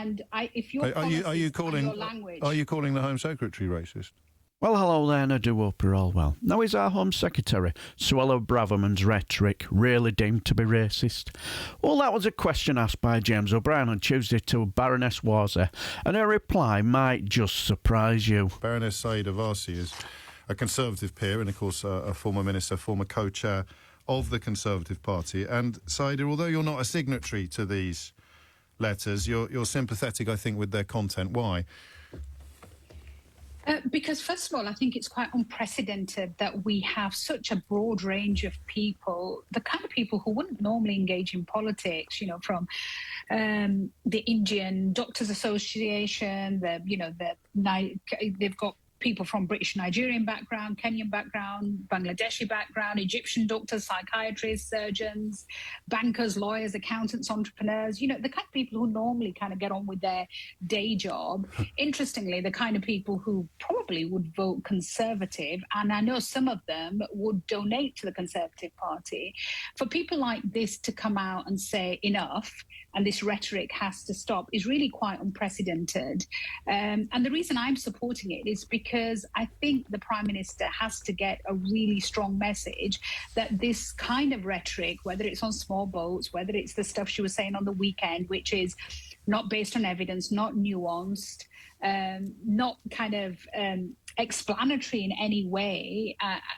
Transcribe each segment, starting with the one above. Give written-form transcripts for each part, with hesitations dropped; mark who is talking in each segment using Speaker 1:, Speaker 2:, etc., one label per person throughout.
Speaker 1: And if your your language...
Speaker 2: Are you calling the Home Secretary racist?
Speaker 3: Well, hello there, and I do hope you're all well. Now, is our Home Secretary, Suella Braverman's rhetoric, really deemed to be racist? Well, that was a question asked by James O'Brien on Tuesday to Baroness Warsi, and her reply might just surprise you.
Speaker 2: Baroness Suella Warsi is a Conservative peer and, of course, a former minister, former co-chair of the Conservative Party. And, Suella, although you're not a signatory to these letters, you're sympathetic, I think, with their content. Why?
Speaker 1: Because, first of all, I think it's quite unprecedented that we have such a broad range of people, the kind of people who wouldn't normally engage in politics, you know, from the Indian Doctors Association, they've got people from British Nigerian background, Kenyan background, Bangladeshi background, Egyptian doctors, psychiatrists, surgeons, bankers, lawyers, accountants, entrepreneurs, you know, the kind of people who normally kind of get on with their day job. Interestingly, the kind of people who probably would vote Conservative, and I know some of them would donate to the Conservative Party. For people like this to come out and say enough, and this rhetoric has to stop, is really quite unprecedented. And the reason I'm supporting it is because I think the Prime Minister has to get a really strong message that this kind of rhetoric, whether it's on small boats, whether it's the stuff she was saying on the weekend, which is not based on evidence, not nuanced, not kind of explanatory in any way,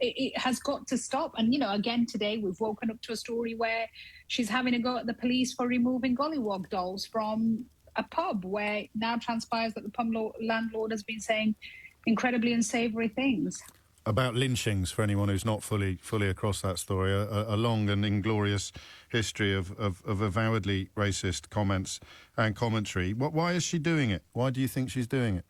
Speaker 1: it has got to stop. And, you know, again, today we've woken up to a story where she's having a go at the police for removing gollywog dolls from a pub, where it now transpires that the pub landlord has been saying incredibly unsavoury things.
Speaker 2: About lynchings, for anyone who's not fully across that story, a long and inglorious history of avowedly racist comments and commentary. Why is she doing it? Why do you think she's doing it?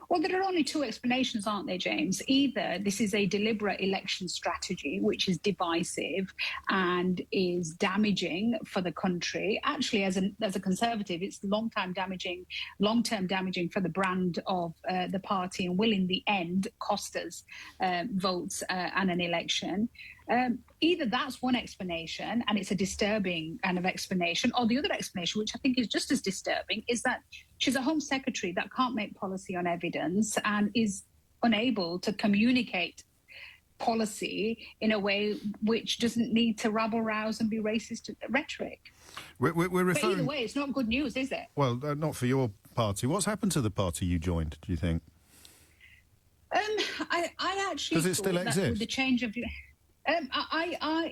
Speaker 1: Well, there are only two explanations, aren't there, James? Either this is a deliberate election strategy, which is divisive and is damaging for the country. Actually, as a Conservative, it's long-term damaging for the brand of the party, and will in the end cost us votes and an election. Either that's one explanation, and it's a disturbing kind of explanation, or the other explanation, which I think is just as disturbing, is that she's a Home Secretary that can't make policy on evidence and is unable to communicate policy in a way which doesn't need to rabble-rouse and be racist rhetoric.
Speaker 2: We're referring...
Speaker 1: But either way, it's not good news, is it?
Speaker 2: Well, not for your party. What's happened to the party you joined, do you think?
Speaker 1: I actually...
Speaker 2: Does it still exist?
Speaker 1: With the change of...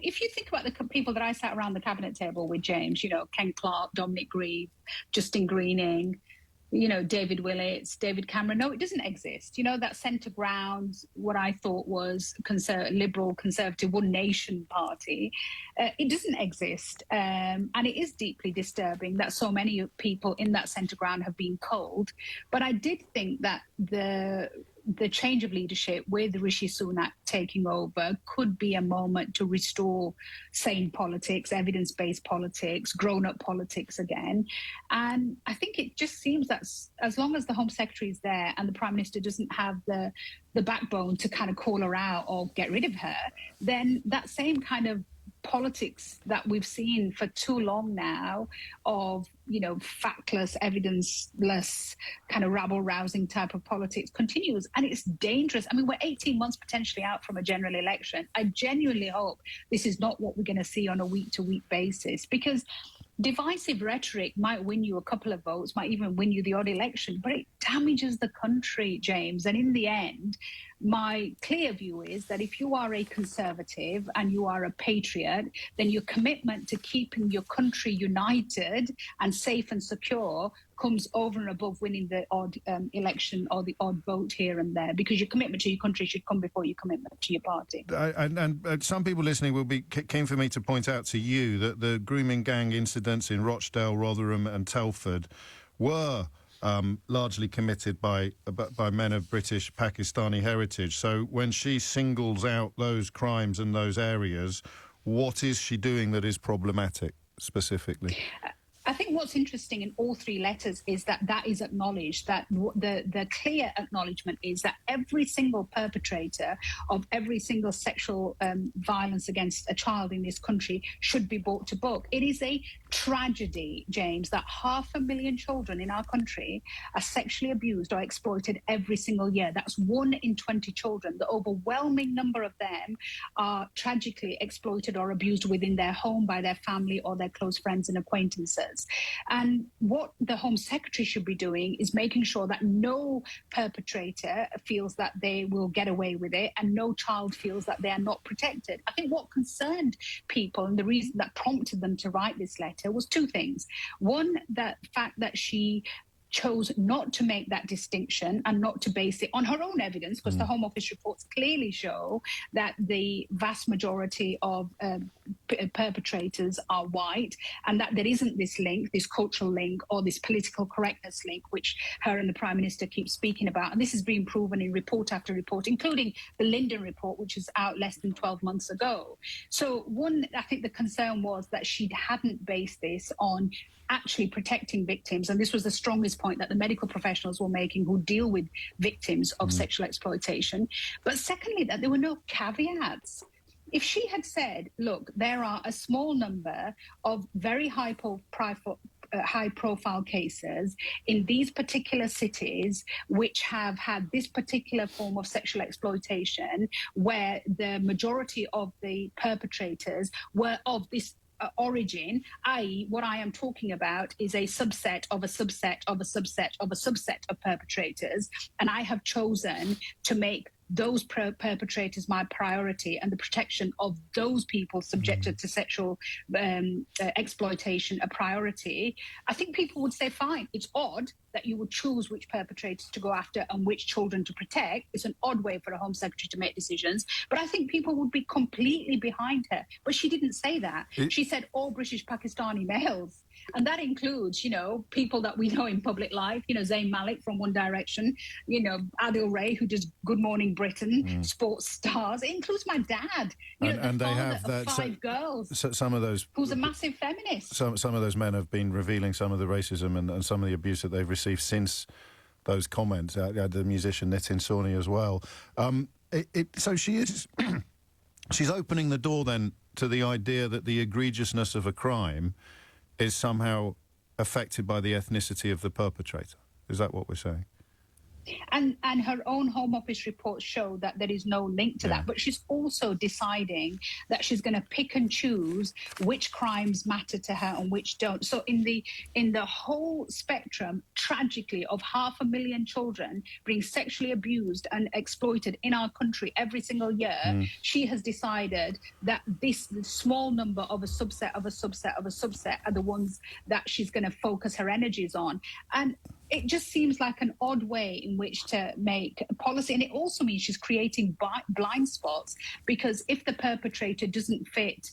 Speaker 1: if you think about the people that I sat around the cabinet table with, James, you know, Ken Clarke, Dominic Grieve, Justin Greening, you know, David Willits, David Cameron. No, it doesn't exist. You know, that centre ground, what I thought was Liberal, Conservative, One Nation party, it doesn't exist. And it is deeply disturbing that so many people in that centre ground have been culled. But I did think that the change of leadership with Rishi Sunak taking over could be a moment to restore sane politics, evidence-based politics, grown-up politics again. And I think it just seems that as long as the Home Secretary is there and the Prime Minister doesn't have the backbone to kind of call her out or get rid of her, then that same kind of politics that we've seen for too long now of, you know, factless, evidence-less, kind of rabble-rousing type of politics continues. And it's dangerous. I mean, we're 18 months potentially out from a general election. I genuinely hope this is not what we're going to see on a week-to-week basis, because divisive rhetoric might win you a couple of votes, might even win you the odd election, but it damages the country, James. And in the end, my clear view is that if you are a Conservative and you are a patriot, then your commitment to keeping your country united and safe and secure comes over and above winning the odd election or the odd vote here and there, because your commitment to your country should come before your commitment to your party.
Speaker 2: And some people listening will be keen for me to point out to you that the grooming gang incidents in Rochdale, Rotherham and Telford were largely committed by men of British Pakistani heritage. So when she singles out those crimes and those areas, what is she doing that is problematic specifically?
Speaker 1: I think what's interesting in all three letters is that is acknowledged, that the clear acknowledgement is that every single perpetrator of every single sexual violence against a child in this country should be brought to book. It is a tragedy, James, that 500,000 children in our country are sexually abused or exploited every single year. That's 1 in 20 children. The overwhelming number of them are tragically exploited or abused within their home by their family or their close friends and acquaintances. And what the Home Secretary should be doing is making sure that no perpetrator feels that they will get away with it and no child feels that they are not protected. I think what concerned people and the reason that prompted them to write this letter was two things. One, the fact that she chose not to make that distinction and not to base it on her own evidence, because the Home Office reports clearly show that the vast majority of perpetrators are white, and that there isn't this link, this cultural link or this political correctness link, which her and the Prime Minister keep speaking about. And this has been proven in report after report, including the Linden report, which was out less than 12 months ago. So one, I think the concern was that she hadn't based this on actually protecting victims. And this was the strongest point that the medical professionals were making who deal with victims of sexual exploitation. But secondly, that there were no caveats. If she had said, look, there are a small number of very high-profile cases in these particular cities which have had this particular form of sexual exploitation, where the majority of the perpetrators were of this origin, i.e. what I am talking about is a subset of a subset of a subset of a subset of perpetrators, and I have chosen to make those perpetrators my priority and the protection of those people subjected to sexual exploitation a priority, I think people would say, fine, it's odd that you would choose which perpetrators to go after and which children to protect. It's an odd way for a Home Secretary to make decisions, but I think people would be completely behind her. But she didn't say that. She said all British Pakistani males. And that includes, you know, people that we know in public life, you know, Zayn Malik from One Direction, you know, Adil Ray, who does Good Morning Britain, sports stars. It includes my dad, you know, the father of 5 girls.
Speaker 2: So some of those...
Speaker 1: Who's a massive feminist.
Speaker 2: Some of those men have been revealing some of the racism and some of the abuse that they've received since those comments. The musician Nitin Sawhney as well. So she is... she's opening the door then to the idea that the egregiousness of a crime is somehow affected by the ethnicity of the perpetrator. Is that what we're saying?
Speaker 1: And her own Home Office reports show that there is no link to that. But she's also deciding that she's going to pick and choose which crimes matter to her and which don't. So in the whole spectrum, tragically, of 500,000 children being sexually abused and exploited in our country every single year, she has decided that this small number of a subset of a subset of a subset are the ones that she's going to focus her energies on. And it just seems like an odd way in which to make policy. And it also means she's creating blind spots, because if the perpetrator doesn't fit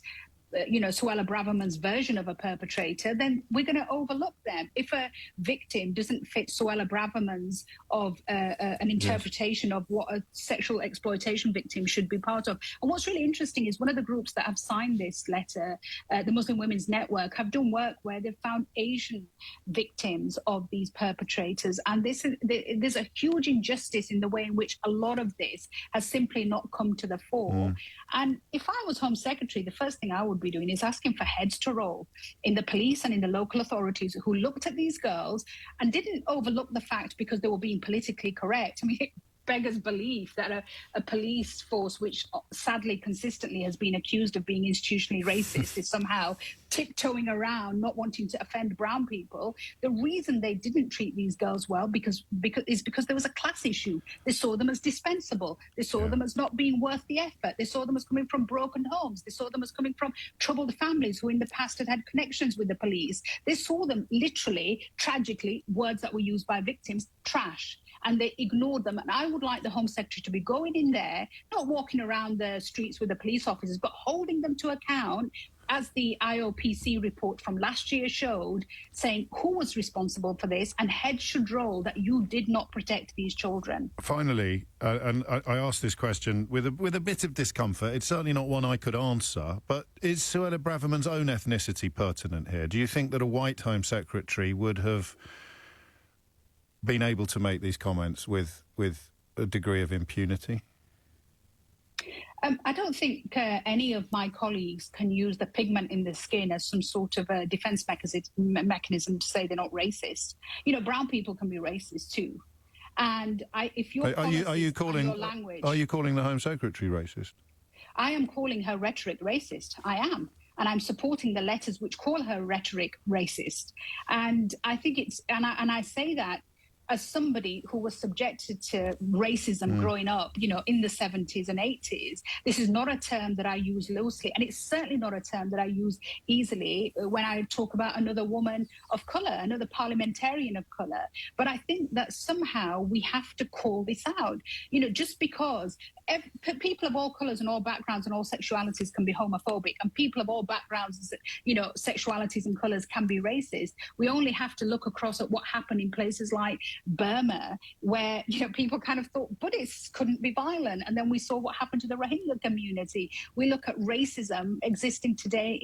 Speaker 1: you know, Suella Braverman's version of a perpetrator, then we're going to overlook them. If a victim doesn't fit Suella Braverman's of an interpretation of what a sexual exploitation victim should be part of. And what's really interesting is one of the groups that have signed this letter, the Muslim Women's Network, have done work where they've found Asian victims of these perpetrators. And there's a huge injustice in the way in which a lot of this has simply not come to the fore. And if I was Home Secretary, the first thing I would be doing is asking for heads to roll in the police and in the local authorities who looked at these girls and didn't overlook the fact because they were being politically correct. I mean, it beggars belief that a police force, which sadly consistently has been accused of being institutionally racist, is somehow tiptoeing around not wanting to offend brown people. The reason they didn't treat these girls well because there was a class issue. They saw them as dispensable. They saw them as not being worth the effort. They saw them as coming from broken homes. They saw them as coming from troubled families who in the past had connections with the police. They saw them literally, tragically, words that were used by victims, trash. And they ignored them. And I would like the Home Secretary to be going in there, not walking around the streets with the police officers, but holding them to account as the IOPC report from last year showed, saying who was responsible for this, and heads should roll that you did not protect these children.
Speaker 2: Finally, and I asked this question with a bit of discomfort. It's certainly not one I could answer, but is Suella Braverman's own ethnicity pertinent here? Do you think that a white Home Secretary would have been able to make these comments with a degree of impunity?
Speaker 1: I don't think any of my colleagues can use the pigment in the skin as some sort of a defense mechanism to say they're not racist. You know, brown people can be racist too. And if you're
Speaker 2: calling
Speaker 1: language,
Speaker 2: are you calling the Home Secretary racist?
Speaker 1: I am calling her rhetoric racist. I am. And I'm supporting the letters which call her rhetoric racist. And I think I say that as somebody who was subjected to racism growing up, you know, in the 70s and 80s. This is not a term that I use loosely, and it's certainly not a term that I use easily when I talk about another woman of colour, another parliamentarian of colour. But I think that somehow we have to call this out. You know, just because people of all colours and all backgrounds and all sexualities can be homophobic, and people of all backgrounds, you know, sexualities and colours can be racist, we only have to look across at what happened in places like Burma, where, you know, people kind of thought Buddhists couldn't be violent, and then we saw what happened to the Rohingya community. We look at racism existing today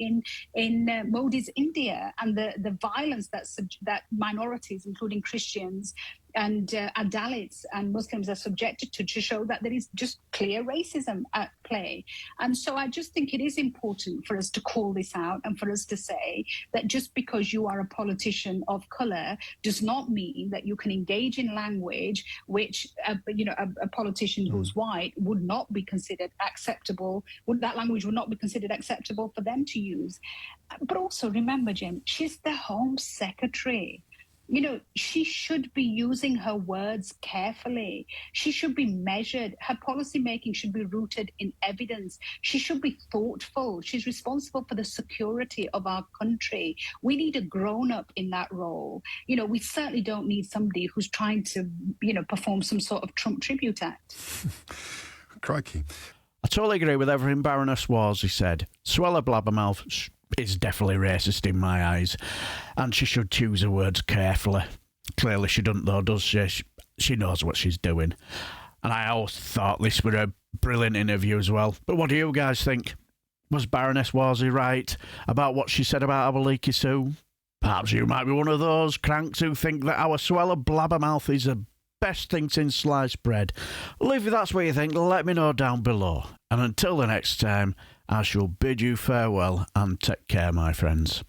Speaker 1: in Modi's India, and the violence that minorities, including Christians and Dalits and Muslims, are subjected to show that there is just clear racism at play. And so I just think it is important for us to call this out, and for us to say that just because you are a politician of colour does not mean that you can engage in language which, a politician who's white would not be considered acceptable. That language would not be considered acceptable for them to use. But also remember, Jim, she's the Home Secretary. You know, she should be using her words carefully. She should be measured. Her policy making should be rooted in evidence. She should be thoughtful. She's responsible for the security of our country. We need a grown-up in that role. You know, we certainly don't need somebody who's trying to, you know, perform some sort of Trump tribute act.
Speaker 2: Crikey.
Speaker 3: I totally agree with everything Baroness Warsi said. Suella Braverman is definitely racist in my eyes, and she should choose her words carefully. Clearly she doesn't, though, does she? She knows what she's doing. And I always thought this was a brilliant interview as well. But what do you guys think? Was Baroness Warsi right about what she said about our leaky Sue? Perhaps you might be one of those cranks who think that our Suella Blabbermouth is the best thing since sliced bread. Well, if that's what you think, let me know down below. And until the next time, I shall bid you farewell and take care, my friends.